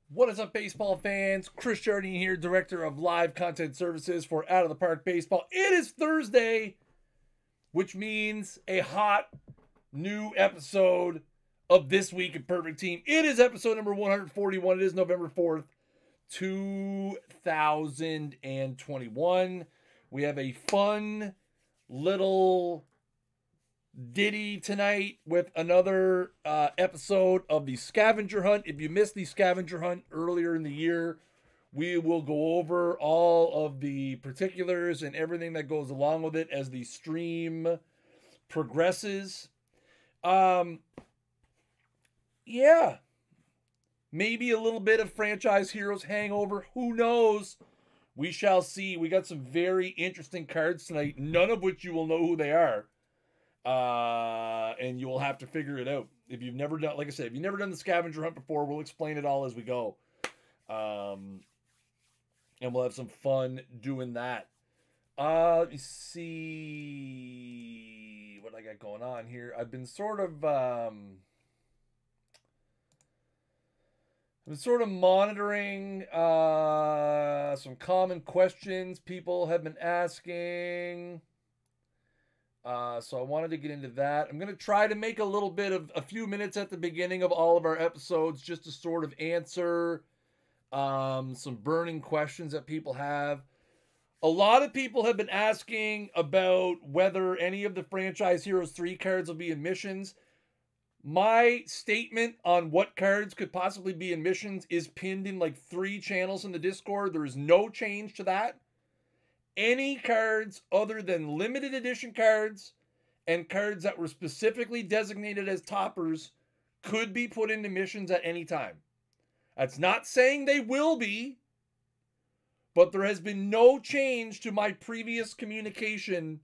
What is up, baseball fans? Chris Jardine here, Director of Live Content Services for Out of the Park Baseball. It is Thursday, which means a hot new episode of This Week in Perfect Team. It is episode number 141. It is November 4th, 2021. We have a fun little ditty tonight with another episode of the Scavenger Hunt. If you missed the Scavenger Hunt earlier in the year, we will go over all of the particulars and everything that goes along with it as the stream progresses. Yeah, maybe a little bit of Franchise Heroes hangover. Who knows? We shall see. We got some very interesting cards tonight, none of which you will know who they are. And you will have to figure it out. If you've never done, like I said, if you've never done the Scavenger Hunt before, we'll explain it all as we go. And we'll have some fun doing that. Let me see what I got going on here. I've been sort of monitoring some common questions people have been asking. So I wanted to get into that. I'm going to try to make a little bit of a few minutes at the beginning of all of our episodes just to sort of answer some burning questions that people have. A lot of people have been asking about whether any of the Franchise Heroes 3 cards will be in missions. My statement on what cards could possibly be in missions is pinned in like 3 channels in the Discord. There is no change to that. Any cards other than limited edition cards and cards that were specifically designated as toppers could be put into missions at any time. That's not saying they will be, but there has been no change to my previous communication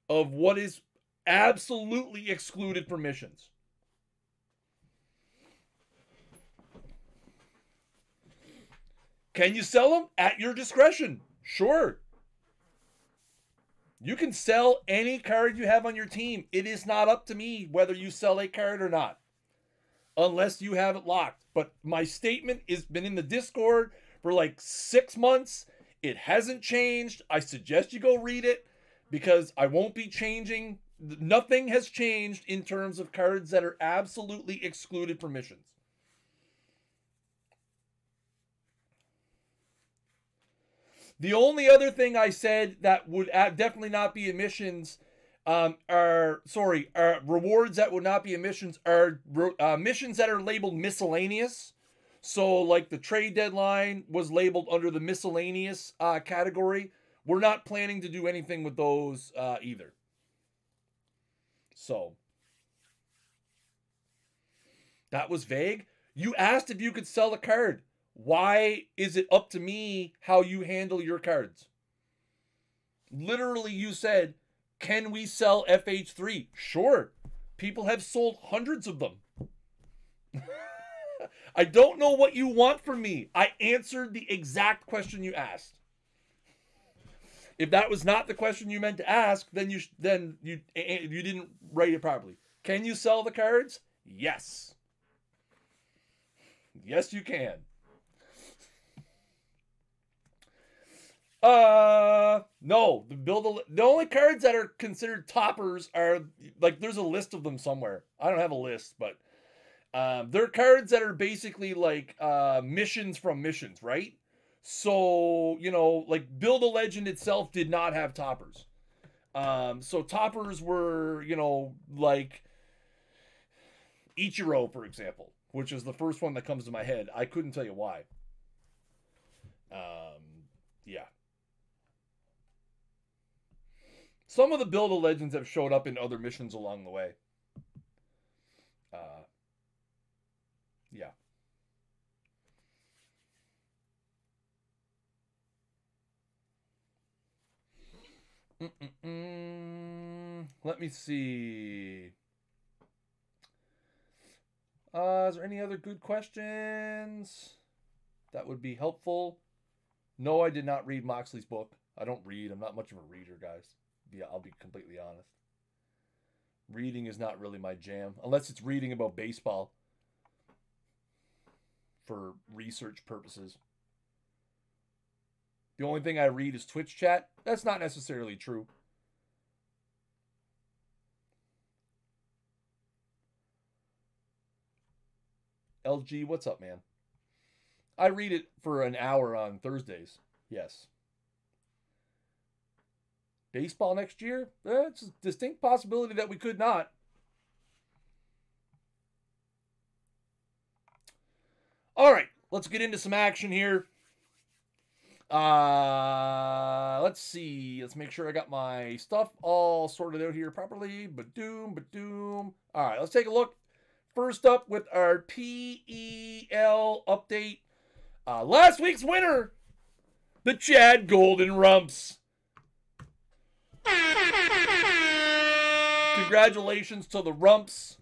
of what is absolutely excluded from missions. Can you sell them? At your discretion. Sure. You can sell any card you have on your team. It is not up to me whether you sell a card or not, unless you have it locked. But my statement has been in the Discord for like 6 months. It hasn't changed. I suggest you go read it because I won't be changing. Nothing has changed in terms of cards that are absolutely excluded from missions. The only other thing I said that would definitely not be emissions are rewards that would not be emissions are missions that are labeled miscellaneous. So like the trade deadline was labeled under the miscellaneous category. We're not planning to do anything with those either. So that was vague. You asked if you could sell a card. Why is it up to me how you handle your cards? Literally, you said, can we sell FH3? Sure. People have sold hundreds of them. I don't know what you want from me. I answered the exact question you asked. If that was not the question you meant to ask, then you didn't write it properly. Can you sell the cards? Yes. Yes, you can. No, the only cards that are considered toppers are like, there's a list of them somewhere. I don't have a list, but they're cards that are basically like missions from missions, right? So, you know, like Build a Legend itself did not have toppers. So toppers were, you know, like Ichiro, for example, which is the first one that comes to my head. I couldn't tell you why. Yeah. Some of the Build a Legends have showed up in other missions along the way. Yeah. Let me see. Is there any other good questions that would be helpful? No, I did not read Moxley's book. I don't read. I'm not much of a reader, guys. Yeah, I'll be completely honest. Reading is not really my jam, unless it's reading about baseball. for research purposes. The only thing I read is Twitch chat. That's not necessarily true. LG, what's up, man? I read it for an hour on Thursdays. Yes. Baseball next year? It's a distinct possibility that we could not. All right, let's get into some action here. Let's see. Let's make sure I got my stuff all sorted out here properly. Ba-doom. All right, let's take a look. First up with our PEL update. Last week's winner, the Chad Golden Rumps. Congratulations to the Rumps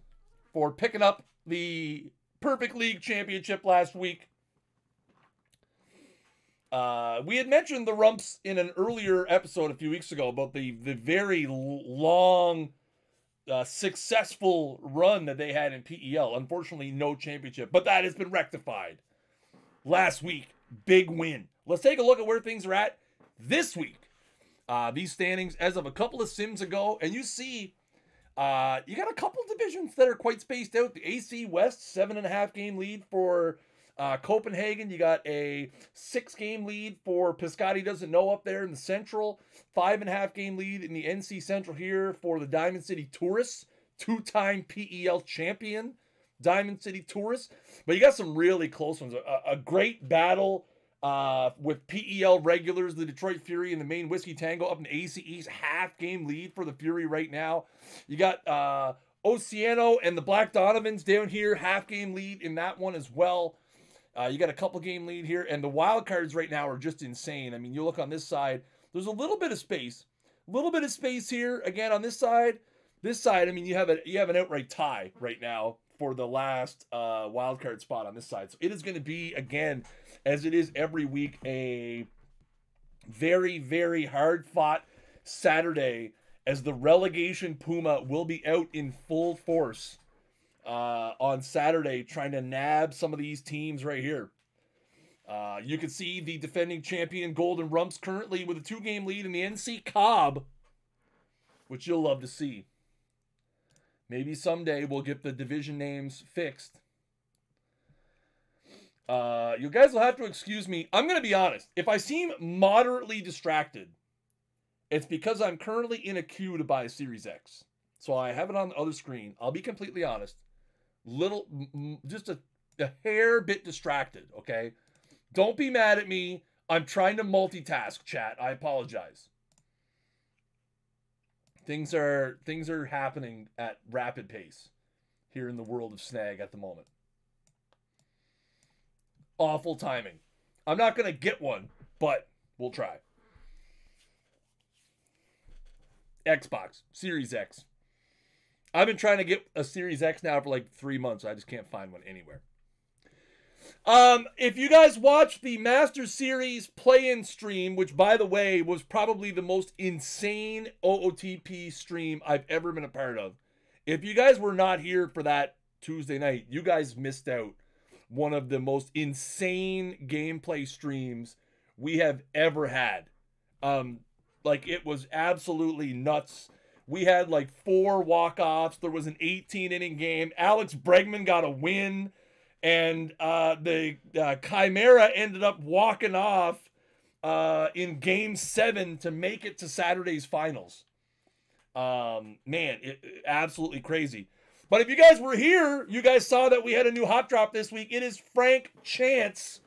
for picking up the Perfect League Championship last week. We had mentioned the Rumps in an earlier episode a few weeks ago about the very long, successful run that they had in PEL. Unfortunately, no championship, but that has been rectified. Last week, big win. Let's take a look at where things are at this week. These standings as of a couple of sims ago, and you see you got a couple divisions that are quite spaced out. The AC West, 7.5 game lead for Copenhagen. You got a 6 game lead for Piscotty Doesn't Know up there in the Central. 5.5 game lead in the NC Central here for the Diamond City Tourists. 2-time PEL champion, Diamond City Tourists. But you got some really close ones. A great battle with PEL regulars, the Detroit Fury and the Maine Whiskey Tango up in AC East. Half game lead for the Fury right now. You got Oceano and the Black Donovans down here. Half game lead in that one as well. You got a couple game lead here. And the wild cards right now are just insane. I mean, you look on this side, there's a little bit of space. A little bit of space here. Again, on this side, I mean, you have an outright tie right now for the last wild card spot on this side. So it is going to be, again, as it is every week, a very, very hard-fought Saturday as the relegation Puma will be out in full force on Saturday trying to nab some of these teams right here. You can see the defending champion Golden Rumps currently with a 2-game lead in the NC Cobb, which you'll love to see. Maybe someday we'll get the division names fixed. You guys will have to excuse me. I'm going to be honest. If I seem moderately distracted, it's because I'm currently in a queue to buy a Series X. So I have it on the other screen. I'll be completely honest. Just a hair bit distracted, okay? Don't be mad at me. I'm trying to multitask, chat. I apologize. Things are happening at rapid pace here in the world of Snag at the moment. Awful timing. I'm not going to get one, but we'll try. Xbox, Series X. I've been trying to get a Series X now for like 3 months. I just can't find one anywhere. If you guys watched the Master Series play-in stream, which, by the way, was probably the most insane OOTP stream I've ever been a part of. If you guys were not here for that Tuesday night, you guys missed out one of the most insane gameplay streams we have ever had. Like, it was absolutely nuts. We had like 4 walk-offs. There was an 18-inning game. Alex Bregman got a win. And the Chimera ended up walking off in Game 7 to make it to Saturday's finals. Man, absolutely crazy. But if you guys were here, you guys saw that we had a new hot drop this week. It is Frank Chance,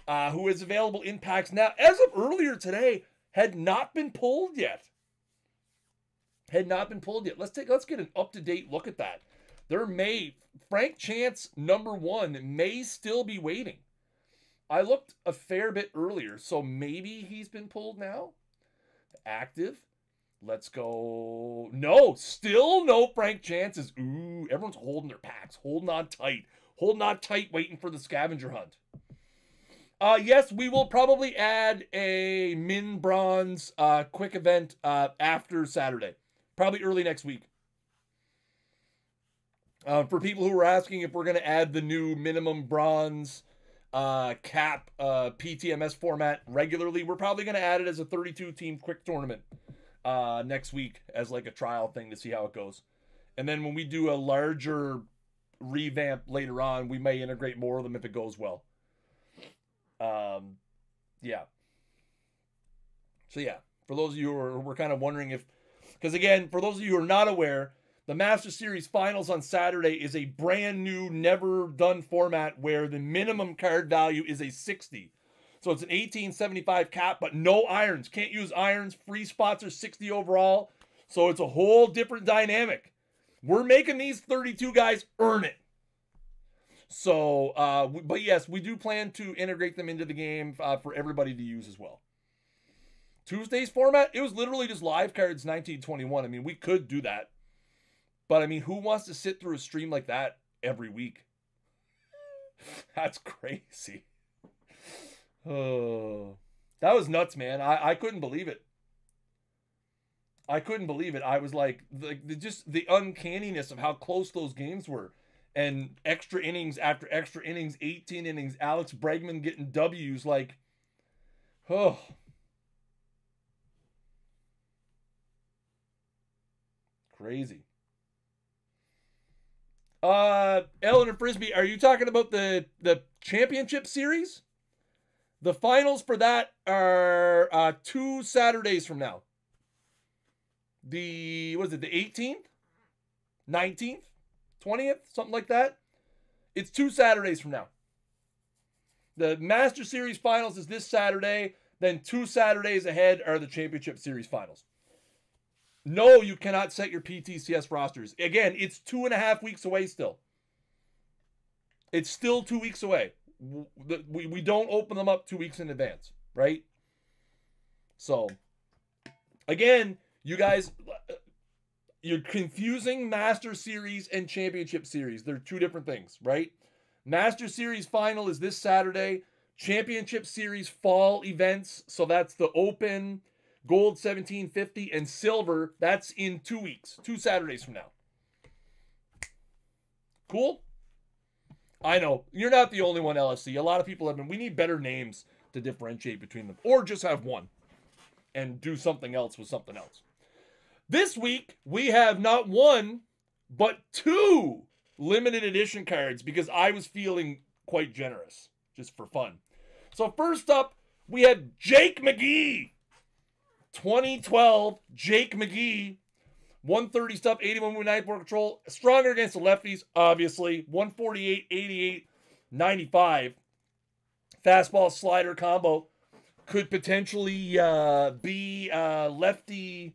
who is available in packs now. As of earlier today, had not been pulled yet. Let's get an up-to-date look at that. Frank Chance #1 may still be waiting. I looked a fair bit earlier, so maybe he's been pulled now. Active. Let's go. No, still no Frank Chances. Ooh, everyone's holding their packs, holding on tight, waiting for the Scavenger Hunt. Yes, we will probably add a Min Bronze quick event after Saturday, probably early next week. For people who are asking if we're going to add the new minimum bronze cap PTMS format regularly. We're probably going to add it as a 32-team quick tournament next week as like a trial thing to see how it goes. And then when we do a larger revamp later on, we may integrate more of them if it goes well. Yeah. So yeah, for those of you who were kind of wondering if, because again, for those of you who are not aware, the Master Series Finals on Saturday is a brand new, never done format where the minimum card value is a 60. So it's an 1875 cap, but no irons. Can't use irons. Free spots are 60 overall. So it's a whole different dynamic. We're making these 32 guys earn it. So, but yes, we do plan to integrate them into the game for everybody to use as well. Tuesday's format, it was literally just live cards 1921. I mean, we could do that. But I mean, who wants to sit through a stream like that every week? That's crazy. Oh, that was nuts, man. I couldn't believe it. I couldn't believe it. I was like, just the uncanniness of how close those games were. And extra innings after extra innings, 18 innings, Alex Bregman getting W's like, oh. Crazy. Ellen and Frisbee, are you talking about the championship series? The finals for that are 2 Saturdays from now. The 18th? 19th? 20th? Something like that. It's 2 Saturdays from now. The Master Series Finals is this Saturday. Then 2 Saturdays ahead are the Championship Series Finals. No, you cannot set your PTCS rosters. Again, it's 2.5 weeks away still. It's still 2 weeks away. We don't open them up 2 weeks in advance, right? So, again, you guys, you're confusing Master Series and Championship Series. They're 2 different things, right? Master Series Final is this Saturday. Championship Series Fall events, so that's the Open, Gold 1750, and Silver. That's in 2 weeks. 2 Saturdays from now. Cool? I know. You're not the only one, LFC. A lot of people have been. We need better names to differentiate between them. Or just have one. And do something else with something else. This week, we have not 1, but 2 limited edition cards. Because I was feeling quite generous. Just for fun. So first up, we have Jake McGee. 2012 Jake McGee, 130 stuff, 81 movement, 94 control, stronger against the lefties, obviously, 148, 88, 95. Fastball slider combo could potentially be lefty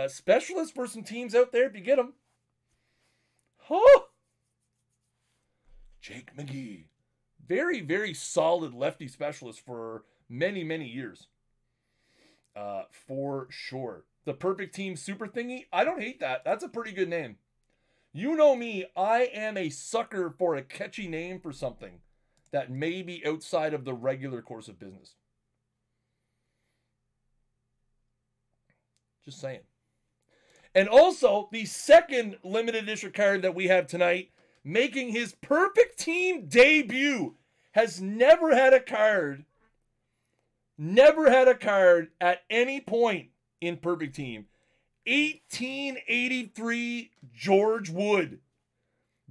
specialist for some teams out there if you get them. Huh? Jake McGee, very, very solid lefty specialist for many, many years. For sure. The Perfect Team Super Thingy, I don't hate that. That's a pretty good name. You know me, I am a sucker for a catchy name for something that may be outside of the regular course of business. Just saying. And also, the second limited edition card that we have tonight, making his Perfect Team debut, has never had a card at any point in Perfect Team. 1883 George Wood.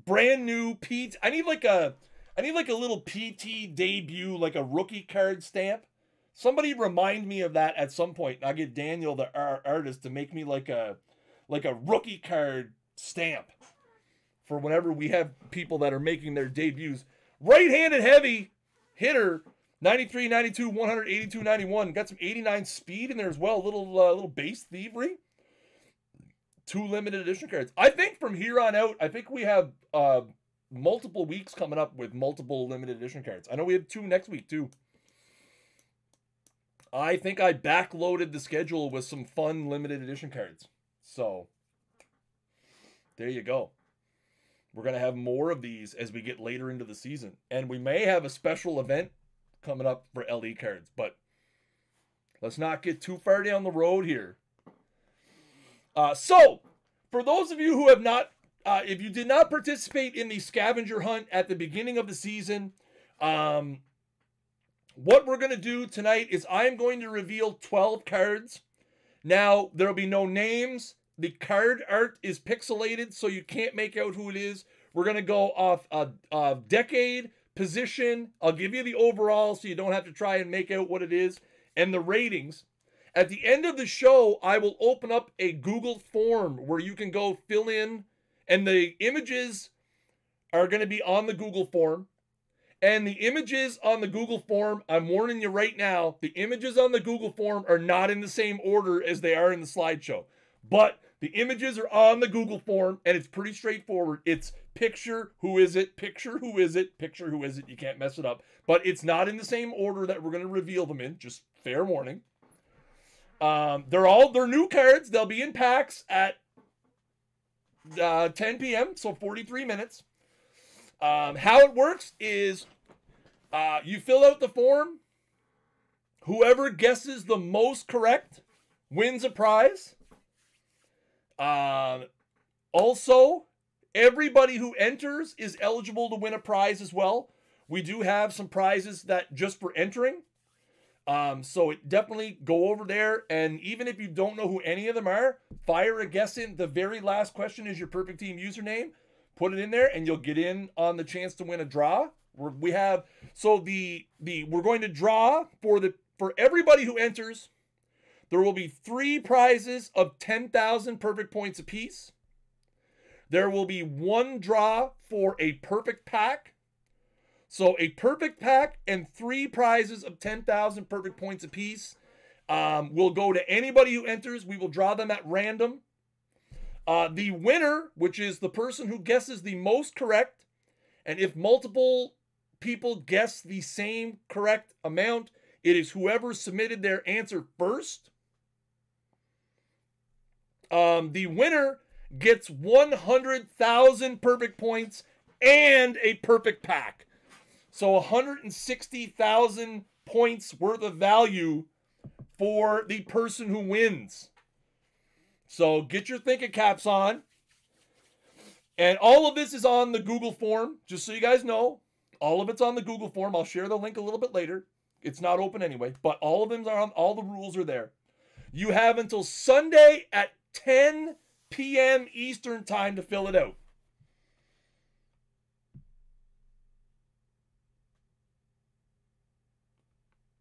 Brand new PT. I need like a little PT debut, like a rookie card stamp. Somebody remind me of that at some point. I'll get Daniel, the artist, to make me like a rookie card stamp for whenever we have people that are making their debuts. Right-handed heavy hitter. 93, 92, 100, 82, 91. Got some 89 speed in there as well. A little base thievery. 2 limited edition cards. I think from here on out, I think we have multiple weeks coming up with multiple limited edition cards. I know we have 2 next week too. I think I backloaded the schedule with some fun limited edition cards. So, there you go. We're going to have more of these as we get later into the season. And we may have a special event coming up for LE cards, but let's not get too far down the road here. So, for those of you who have not if you did not participate in the scavenger hunt at the beginning of the season, what we're going to do tonight is I'm going to reveal 12 cards. Now, there'll be no names. The card art is pixelated, so you can't make out who it is. We're going to go off a decade, position. I'll give you the overall so you don't have to try and make out what it is, and the ratings. At the end of the show, I will open up a Google form where you can go fill in, and the images are going to be on the Google form. And the images on the Google form, I'm warning you right now, the images on the Google form are not in the same order as they are in the slideshow. But the images are on the Google form, and it's pretty straightforward. It's picture, who is it, picture, who is it, picture, who is it. You can't mess it up. But it's not in the same order that we're going to reveal them in. Just fair warning. They're new cards. They'll be in packs at 10 p.m., so 43 minutes. How it works is you fill out the form. Whoever guesses the most correct wins a prize. Also, everybody who enters is eligible to win a prize as well. We do have some prizes that just for entering. So definitely go over there, and even if you don't know who any of them are, fire a guess in. The very last question is your Perfect Team username. Put it in there, and you'll get in on the chance to win a draw. We're going to draw for everybody who enters. There will be 3 prizes of 10,000 perfect points apiece. There will be 1 draw for a perfect pack. So a perfect pack and 3 prizes of 10,000 perfect points apiece will go to anybody who enters. We will draw them at random. The winner, which is the person who guesses the most correct, and if multiple people guess the same correct amount, it is whoever submitted their answer first. The winner gets 100,000 perfect points and a perfect pack. So 160,000 points worth of value for the person who wins. So get your thinking caps on. And all of this is on the Google form, just so you guys know. All of it's on the Google form. I'll share the link a little bit later. It's not open anyway, but all of them are on, all the rules are there. You have until Sunday at 10 p.m. Eastern time to fill it out.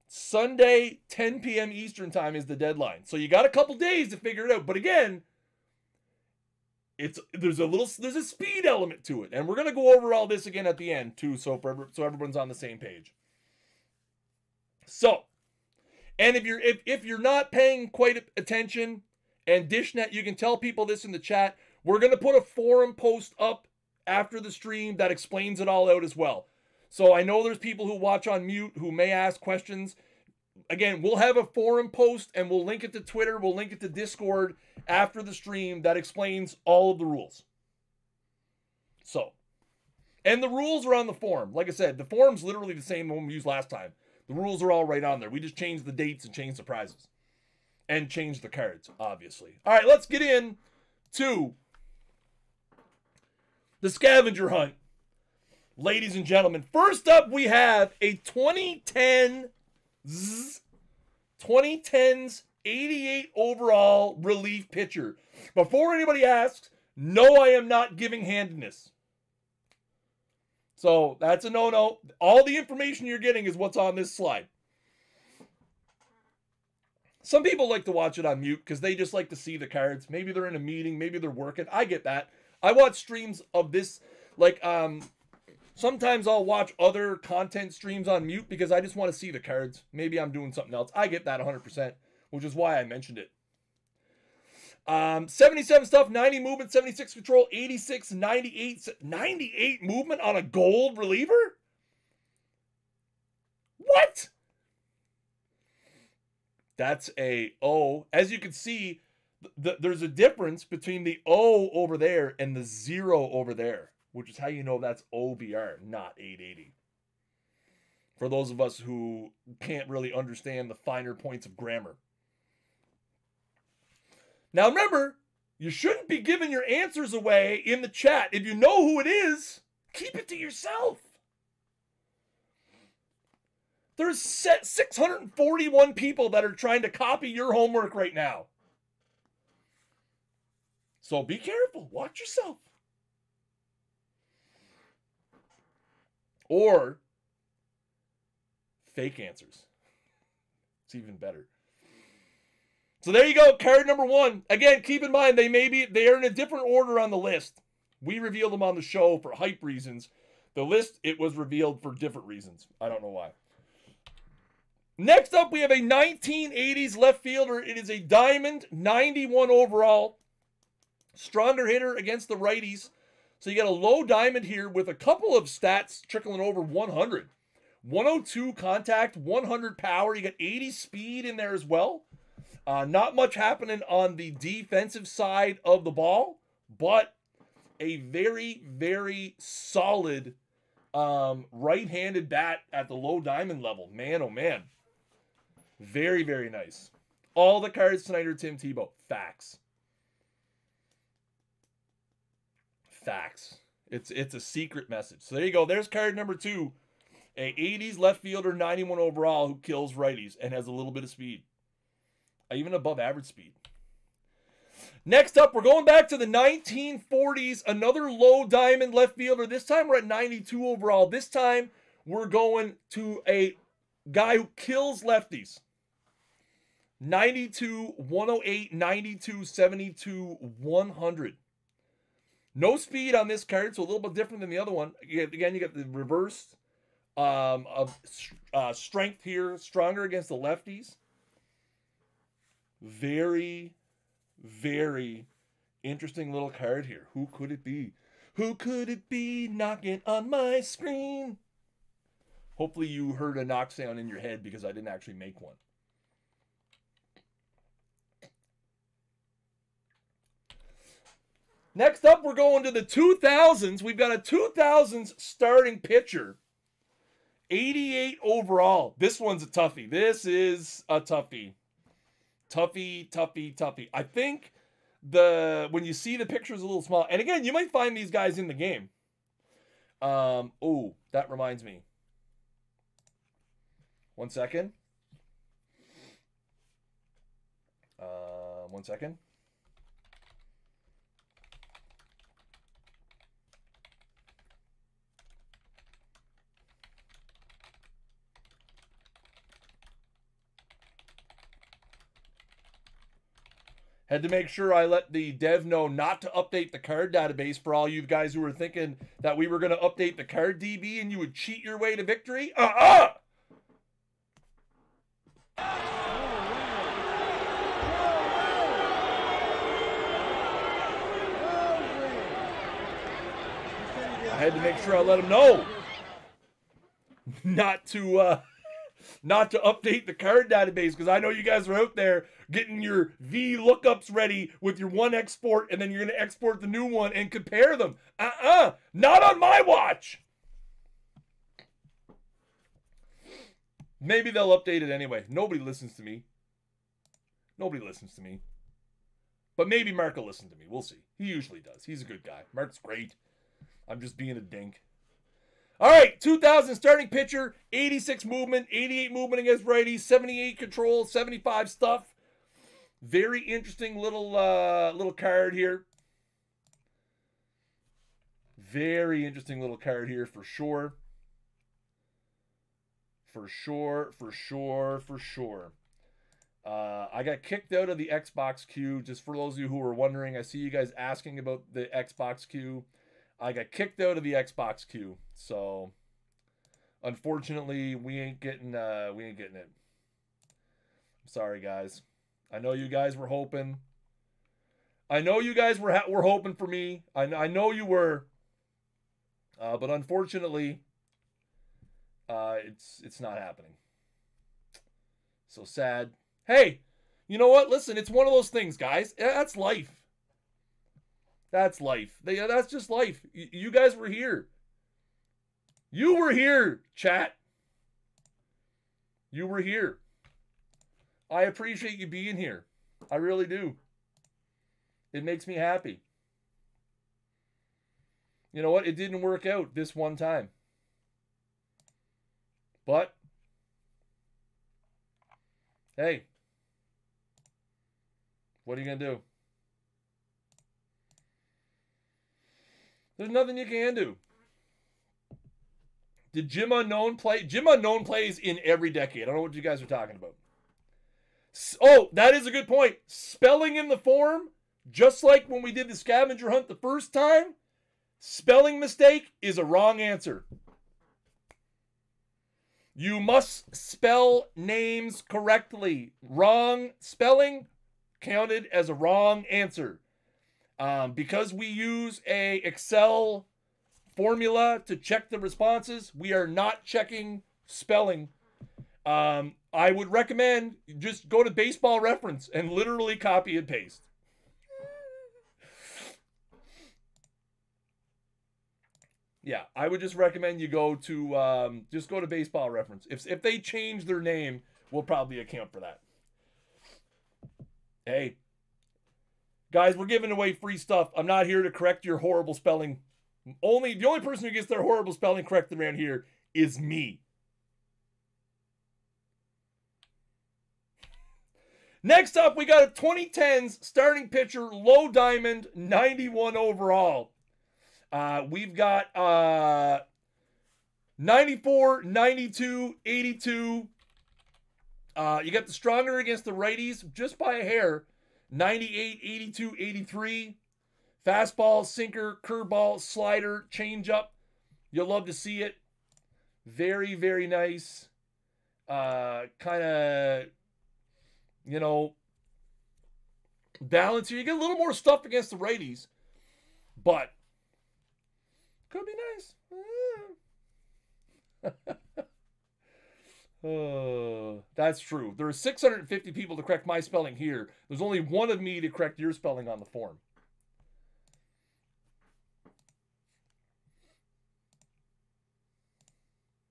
Sunday, 10 p.m. Eastern time is the deadline. So you got a couple days to figure it out. But again, there's a speed element to it. And we're going to go over all this again at the end too, so everyone's on the same page. So, and if you're not paying quite attention, and Dishnet, you can tell people this in the chat, we're going to put a forum post up after the stream that explains it all out as well. So I know there's people who watch on mute who may ask questions. Again, we'll have a forum post, and we'll link it to Twitter, we'll link it to Discord after the stream that explains all of the rules. So, and the rules are on the forum. Like I said, the forum's literally the same one we used last time. The rules are all right on there. We just changed the dates and changed the prizes. And changed the cards, obviously. All right, let's get in to the scavenger hunt. Ladies and gentlemen, first up we have a 2010's 88 overall relief pitcher. Before anybody asks, no, I am not giving handedness. So that's a no-no. All the information you're getting is what's on this slide. Some people like to watch it on mute because they just like to see the cards. Maybe they're in a meeting, maybe they're working. I get that. I watch streams of this, like, sometimes I'll watch other content streams on mute because I just want to see the cards. Maybe I'm doing something else. I get that 100%, which is why I mentioned it. 77 stuff, 90 movement, 76 control, 86, 98 movement on a gold reliever? What? That's a O. As you can see, there's a difference between the O over there and the 0 over there, which is how you know that's OBR, not 880. For those of us who can't really understand the finer points of grammar. Now remember, You shouldn't be giving your answers away in the chat. If you know who it is, keep it to yourself. There's 641 people that are trying to copy your homework right now. So be careful. Watch yourself. Or fake answers. It's even better. So there you go, card number 1. Again, keep in mind they are in a different order on the list. We revealed them on the show for hype reasons. The list, it was revealed for different reasons. I don't know why. Next up, we have a 1980s left fielder. It is a diamond, 91 overall. Stronger hitter against the righties. So you got a low diamond here with a couple of stats trickling over 100. 102 contact, 100 power. You got 80 speed in there as well. Not much happening on the defensive side of the ball, but a very, very solid right-handed bat at the low diamond level. Man, oh man. Very, very nice. All the cards tonight are Tim Tebow. Facts. Facts. It's a secret message. So there you go. There's card number 2. A 80s left fielder, 91 overall, who kills righties and has a little bit of speed. Even above average speed. Next up, we're going back to the 1940s. Another low diamond left fielder. This time we're at 92 overall. This time we're going to a guy who kills lefties. 92, 108, 92, 72, 100. No speed on this card, so a little bit different than the other one. Again, you got the reverse of strength here. Stronger against the lefties. Very, very interesting little card here. Who could it be? Who could it be knocking on my screen? Hopefully you heard a knock sound in your head because I didn't actually make one. Next up, we're going to the 2000s. We've got a 2000s starting pitcher. 88 overall. This one's a toughie. This is a toughie. Toughie, toughie, toughie. I think when you see the picture is a little small. And again, you might find these guys in the game. Oh, that reminds me. 1 second. 1 second. Had to make sure I let the dev know not to update the card database for all you guys who were thinking that we were going to update the card DB and you would cheat your way to victory. I had to make sure I let them know not to update the card database, because I know you guys are out there getting your V lookups ready with your one export, and then you're going to export the new one and compare them. Not on my watch. Maybe they'll update it anyway. Nobody listens to me. Nobody listens to me. But maybe Mark will listen to me. We'll see. He usually does. He's a good guy. Mark's great. I'm just being a dink. All right, 2000 starting pitcher, 86 movement, 88 movement against righties, 78 control, 75 stuff. Very interesting little card here. Very interesting little card here for sure. For sure. I got kicked out of the Xbox queue. Just for those of you who were wondering, I see you guys asking about the Xbox queue. I got kicked out of the Xbox queue, so unfortunately we ain't getting it. I'm sorry, guys. I know you guys were hoping. I know you guys were hoping for me. I know you were, but unfortunately, it's not happening. So sad. Hey, you know what? Listen, it's one of those things, guys. That's life. That's life. That's just life. You guys were here. You were here, chat. You were here. I appreciate you being here. I really do. It makes me happy. You know what? It didn't work out this one time. But, hey, what are you going to do? There's nothing you can do. Did Jim Unknown play? Jim Unknown plays in every decade. I don't know what you guys are talking about. Oh, that is a good point. Spelling in the form, just like when we did the scavenger hunt the first time, spelling mistake is a wrong answer. You must spell names correctly. Wrong spelling counted as a wrong answer. Because we use a Excel formula to check the responses, we are not checking spelling. I would recommend just go to Baseball Reference and literally copy and paste. Yeah, I would just recommend you go to Baseball Reference. If they change their name, we'll probably account for that. Hey, guys, we're giving away free stuff. I'm not here to correct your horrible spelling. The only person who gets their horrible spelling corrected around here is me. Next up, we got a 2010s starting pitcher, low diamond, 91 overall. We've got 94, 92, 82. You got the stronger against the righties just by a hair. 98, 82, 83. Fastball, sinker, curveball, slider, changeup. You'll love to see it. Very, very nice. Kind of, balance here. You get a little more stuff against the righties, but could be nice. That's true. There are 650 people to correct my spelling here. There's only one of me to correct your spelling on the form.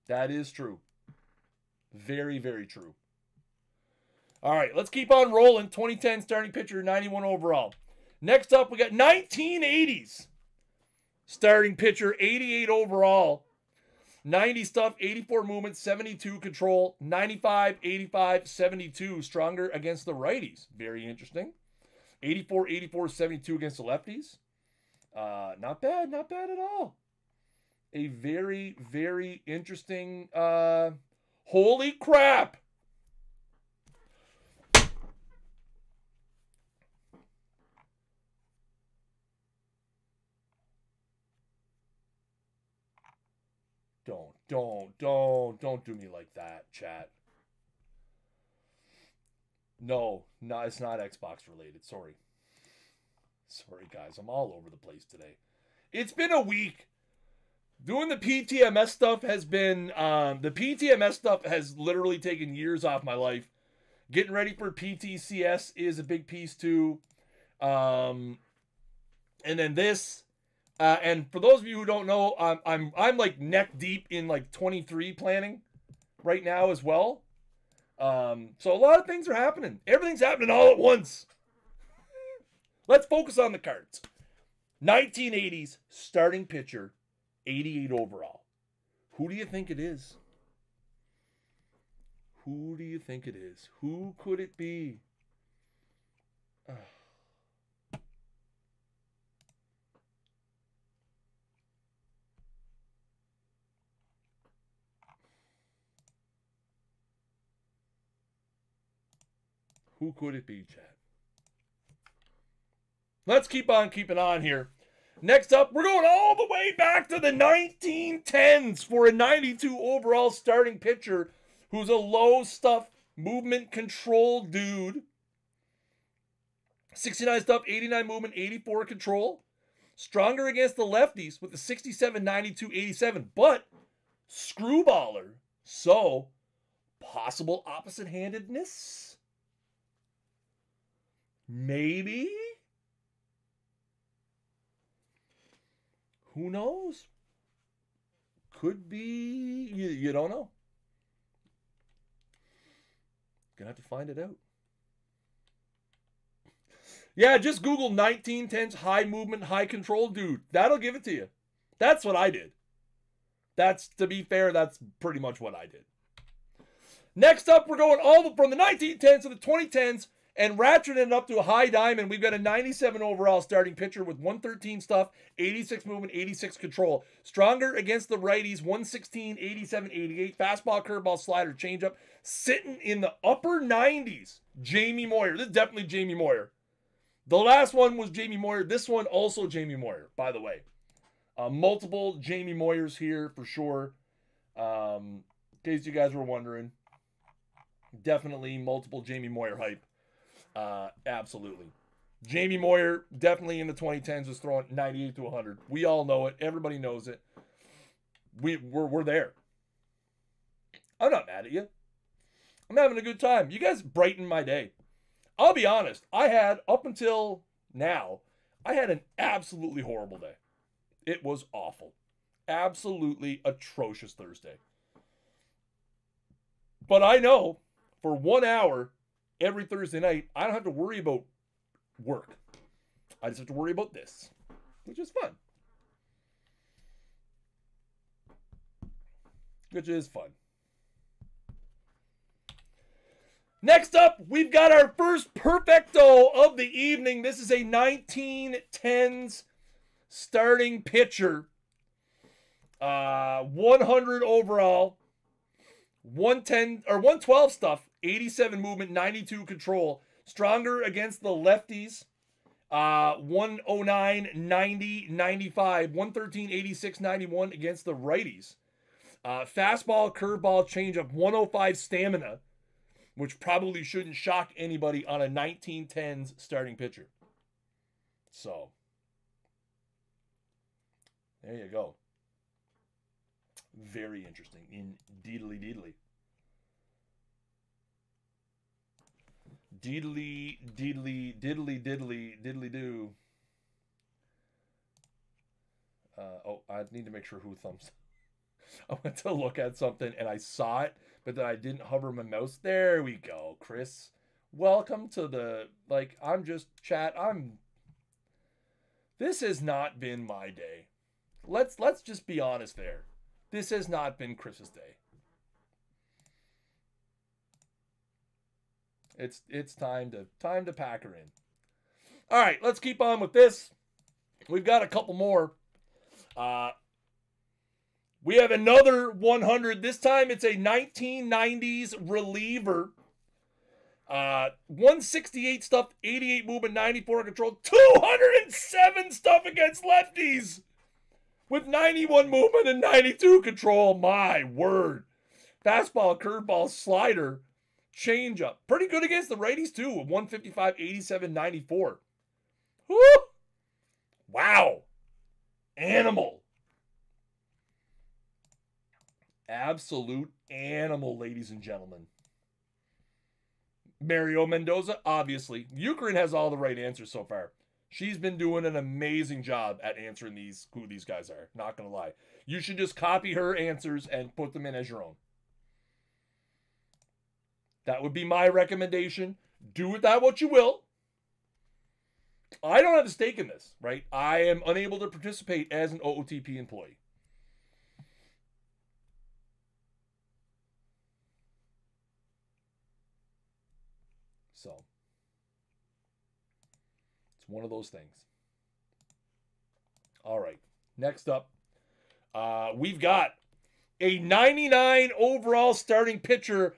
That is true. Very, very true. All right, let's keep on rolling. 2010 starting pitcher, 91 overall. Next up, we got 1980s. Starting pitcher, 88 overall. 90 stuff, 84 movement, 72 control, 95, 85, 72. Stronger against the righties. Very interesting. 84, 84, 72 against the lefties. Not bad at all. A very, very interesting, holy crap. Don't do me like that, chat. No, it's not Xbox related. Sorry, guys. I'm all over the place today. It's been a week. Doing the PTMS stuff has been, the PTMS stuff has literally taken years off my life. Getting ready for PTCS is a big piece too. And then this. And for those of you who don't know, I'm like neck deep in like 23 planning right now as well. So a lot of things are happening. Everything's happening all at once. Let's focus on the cards. 1980s starting pitcher, 88 overall. Who do you think it is? Who do you think it is? Who could it be? Who could it be, Chad? Let's keep on keeping on here. Next up, we're going all the way back to the 1910s for a 92 overall starting pitcher who's a low stuff movement control dude. 69 stuff, 89 movement, 84 control. Stronger against the lefties with the 67, 92, 87, but screwballer. So, possible opposite-handedness? Maybe? Who knows? Could be. You don't know. Gonna have to find it out. Yeah, just Google 1910s high movement, high control dude. That'll give it to you. That's what I did. That's, to be fair, that's pretty much what I did. Next up, we're going all from the 1910s to the 2010s and ratcheting it up to a high diamond. We've got a 97 overall starting pitcher with 113 stuff, 86 movement, 86 control. Stronger against the righties, 116, 87, 88. Fastball, curveball, slider, changeup. Sitting in the upper 90s. Jamie Moyer. This is definitely Jamie Moyer. The last one was Jamie Moyer. This one also Jamie Moyer, by the way. Multiple Jamie Moyers here for sure. In case you guys were wondering. Definitely multiple Jamie Moyer hype. Absolutely. Jamie Moyer, definitely in the 2010s, was throwing 98 to 100. We all know it. Everybody knows it. We're there. I'm not mad at you. I'm having a good time. You guys brighten my day. I'll be honest. I had, up until now, I had an absolutely horrible day. It was awful. Absolutely atrocious Thursday. But I know for 1 hour every Thursday night, I don't have to worry about work. I just have to worry about this, which is fun. Which is fun. Next up, we've got our first perfecto of the evening. This is a 1910s starting pitcher. 100 overall. 110 or 112 stuff, 87 movement, 92 control. Stronger against the lefties. 109, 90, 95, 113, 86, 91 against the righties. Fastball, curveball, changeup, 105 stamina, which probably shouldn't shock anybody on a 1910s starting pitcher. So, there you go. Very interesting. Indeedly deedly. Deedly diddly diddly do. Oh, I need to make sure who thumbs. I went to look at something and I saw it, but then I didn't hover my mouse. There we go, Chris. Welcome to the, like, I'm just chat. This has not been my day. Let's just be honest there. This has not been Chris's day. It's time to pack her in. All right, let's keep on with this. We've got a couple more. We have another 100. This time it's a 1990s reliever. 168 stuff, 88 movement, 94 control, 207 stuff against lefties. With 91 movement and 92 control. My word. Fastball, curveball, slider, changeup. Pretty good against the righties too. 155, 87, 94. Woo! Wow. Animal. Absolute animal, ladies and gentlemen. Mario Mendoza, obviously. Ukraine has all the right answers so far. She's been doing an amazing job at answering who these guys are. Not going to lie. You should just copy her answers and put them in as your own. That would be my recommendation. Do with that what you will. I don't have a stake in this, right? I am unable to participate as an OOTP employee. So, it's one of those things. All right. Next up, we've got a 99 overall starting pitcher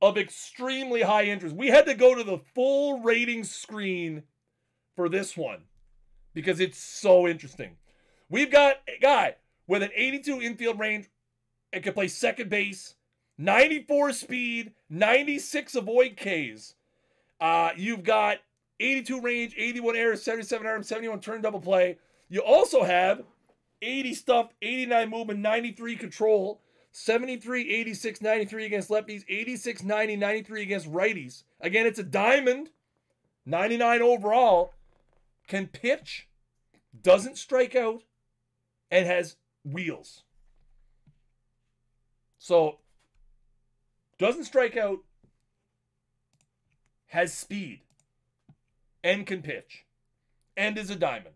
of extremely high interest. We had to go to the full rating screen for this one because it's so interesting. We've got a guy with an 82 infield range and can play second base, 94 speed, 96 avoid Ks. You've got 82 range, 81 errors, 77 arm, 71 turn double play. You also have 80 stuff, 89 movement, 93 control, 73, 86, 93 against lefties, 86, 90, 93 against righties. Again, it's a diamond, 99 overall, can pitch, doesn't strike out, and has wheels. So, doesn't strike out, has speed, and can pitch and is a diamond.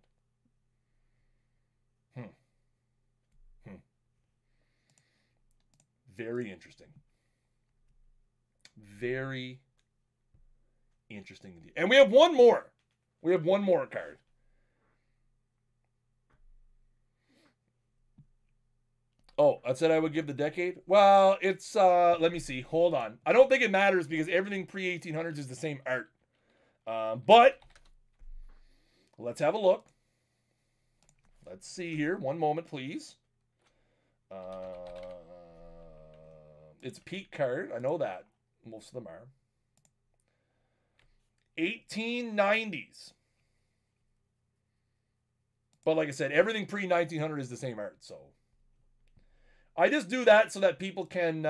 Very interesting. Very interesting indeed. And we have one more. We have one more card. Oh, I said I would give the decade? Well, it's, let me see. Hold on. I don't think it matters because everything pre-1800s is the same art. But let's have a look. Let's see here. One moment, please. It's a peak card. I know that. Most of them are. 1890s. But like I said, everything pre-1900 is the same art, so. I just do that so that people can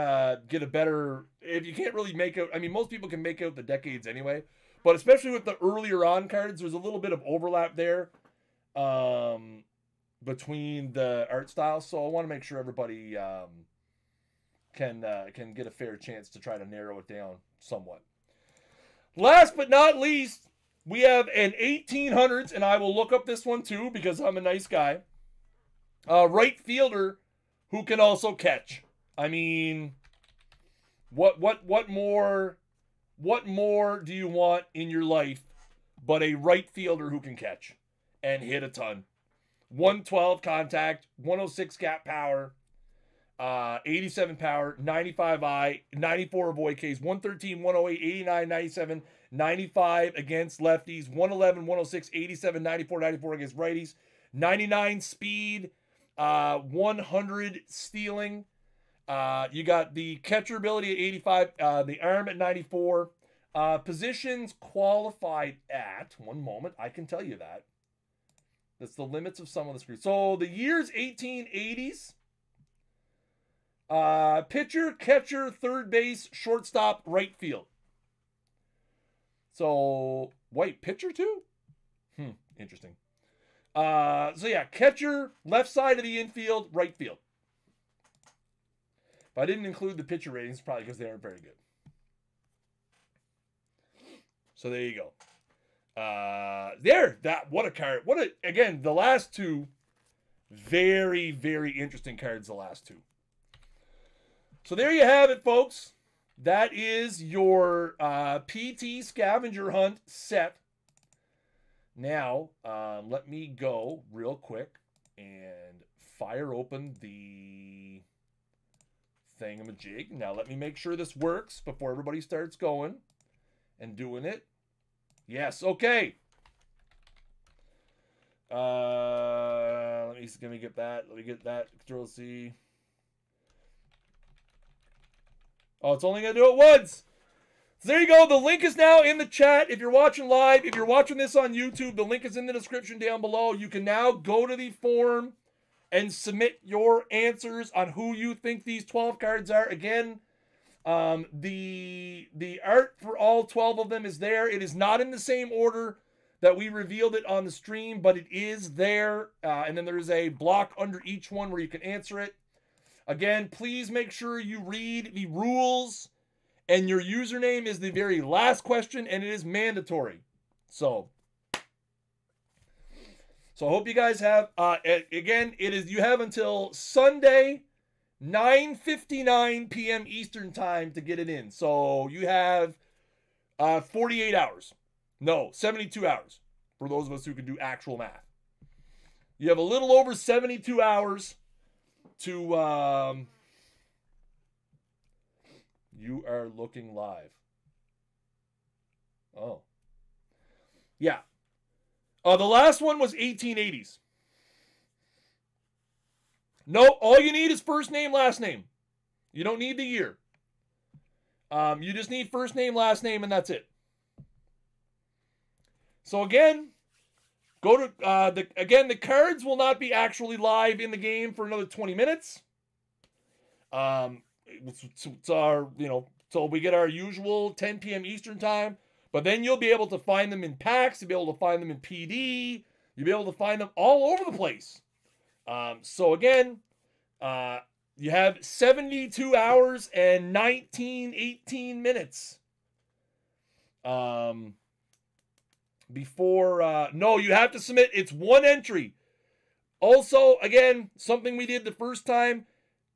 get a better... If you can't really make out... I mean, most people can make out the decades anyway. But especially with the earlier on cards, there's a little bit of overlap there between the art styles. So I want to make sure everybody can get a fair chance to try to narrow it down somewhat. Last but not least, we have an 1800s, and I will look up this one too because I'm a nice guy. Right fielder who can also catch. I mean, what more do you want in your life but a right fielder who can catch and hit a ton? 112 contact, 106 gap power, 87 power, 95 eye, 94 avoid Ks, 113, 108, 89, 97, 95 against lefties, 111, 106, 87, 94, 94 against righties, 99 speed, 100 stealing. You got the catcher ability at 85, the arm at 94. Positions qualified at, one moment, I can tell you that. That's the limits of some of the screens. So the year's 1880s. Pitcher, catcher, third base, shortstop, right field. So, white pitcher too? Interesting. So yeah, catcher, left side of the infield, right field. If I didn't include the pitcher ratings, probably because they aren't very good. So there you go. What a card. Again, the last two, very, very interesting cards, the last two. So there you have it, folks. That is your PT Scavenger Hunt set. Now, let me go real quick and fire open the thingamajig. Now, let me make sure this works before everybody starts going and doing it. Yes, okay. Let me get that. Let me get that. Control C. Oh, it's only going to do it once. So there you go. The link is now in the chat. If you're watching live, if you're watching this on YouTube, the link is in the description down below. You can now go to the form and submit your answers on who you think these 12 cards are. Again, the art for all 12 of them is there. It is not in the same order that we revealed it on the stream, but it is there. And then there's a block under each one where you can answer it. Again, please make sure you read the rules, and your username is the very last question, and it is mandatory. So I hope you guys have, again, you have until Sunday, 9:59 p.m. Eastern time to get it in. So you have 48 hours. No, 72 hours for those of us who can do actual math. You have a little over 72 hours to, you are looking live. Oh. Yeah. The last one was 1880s. No, all you need is first name, last name. You don't need the year. You just need first name, last name, and that's it. So again, go to the cards will not be actually live in the game for another 20 minutes. It's our, till we get our usual 10 p.m. Eastern time. But then you'll be able to find them in packs. You'll be able to find them in PD. You'll be able to find them all over the place. So again, you have 72 hours and 18 minutes. before, no, you have to submit. It's one entry. Also, again, something we did the first time,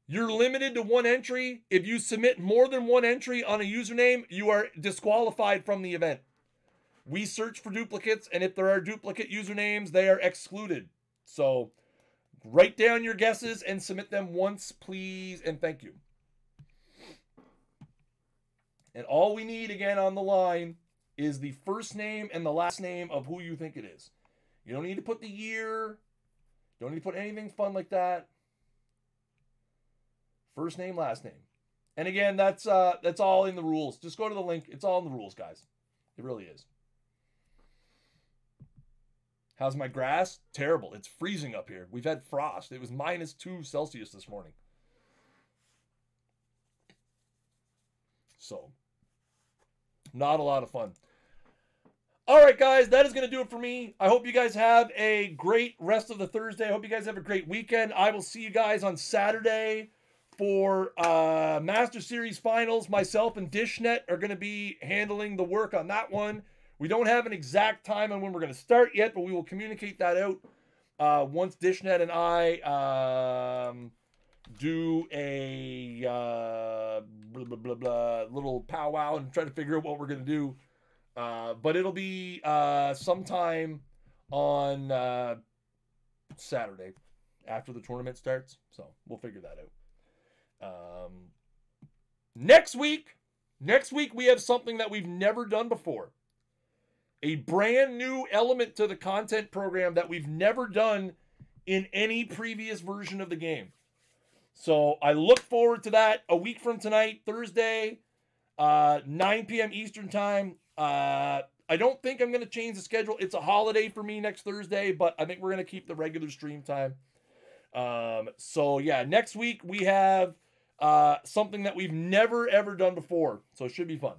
you're limited to one entry. If you submit more than one entry on a username, you are disqualified from the event. We search for duplicates, and if there are duplicate usernames, they are excluded. So write down your guesses and submit them once, please, and thank you. And all we need, again, on the line is the first name and the last name of who you think it is. You don't need to put the year. Don't need to put anything fun like that. First name, last name. And again, that's all in the rules. Just go to the link. It's all in the rules, guys. It really is. How's my grass? Terrible. It's freezing up here. We've had frost. It was -2 Celsius this morning. So, not a lot of fun. All right, guys, that is going to do it for me. I hope you guys have a great rest of the Thursday. I hope you guys have a great weekend. I will see you guys on Saturday for Master Series Finals. Myself and DishNet are going to be handling the work on that one. We don't have an exact time on when we're going to start yet, but we will communicate that out once DishNet and I do a little powwow and try to figure out what we're going to do. But it'll be sometime on Saturday after the tournament starts. So we'll figure that out. Next week we have something that we've never done before. A brand new element to the content program that we've never done in any previous version of the game. So I look forward to that a week from tonight, Thursday, 9 p.m. Eastern time. I don't think I'm going to change the schedule. It's a holiday for me next Thursday, but I think we're going to keep the regular stream time. So yeah, next week we have something that we've never ever done before. So it should be fun.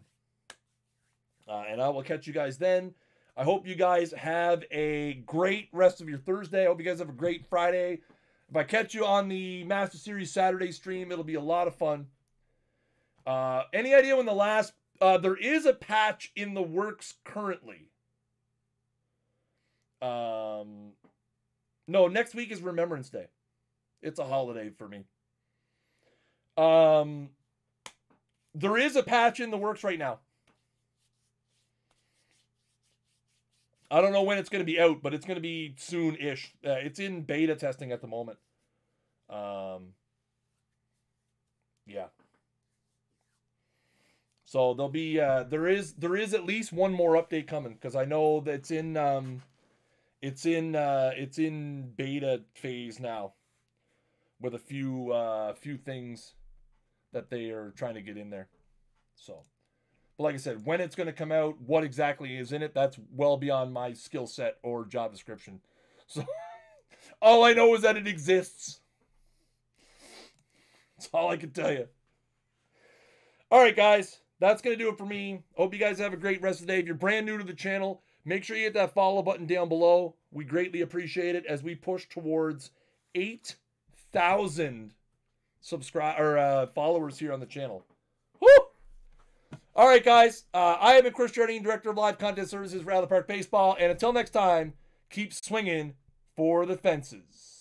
And I will catch you guys then. I hope you guys have a great rest of your Thursday. I hope you guys have a great Friday. If I catch you on the Master Series Saturday stream, it'll be a lot of fun. Any idea when the last... there is a patch in the works currently. No, next week is Remembrance Day. It's a holiday for me. There is a patch in the works right now. I don't know when it's going to be out, but it's going to be soon-ish. It's in beta testing at the moment. Yeah. So there'll be there is at least one more update coming because I know that it's in beta phase now with a few things that they are trying to get in there. So, but like I said, when it's going to come out, what exactly is in it, that's well beyond my skill set or job description. So all I know is that it exists. That's all I can tell you. All right, guys. That's going to do it for me. Hope you guys have a great rest of the day. If you're brand new to the channel, make sure you hit that follow button down below. We greatly appreciate it as we push towards 8,000 followers here on the channel. Woo! All right, guys. I have been Chris Jardine, Director of Live Content Services for Allen Park Baseball. And until next time, keep swinging for the fences.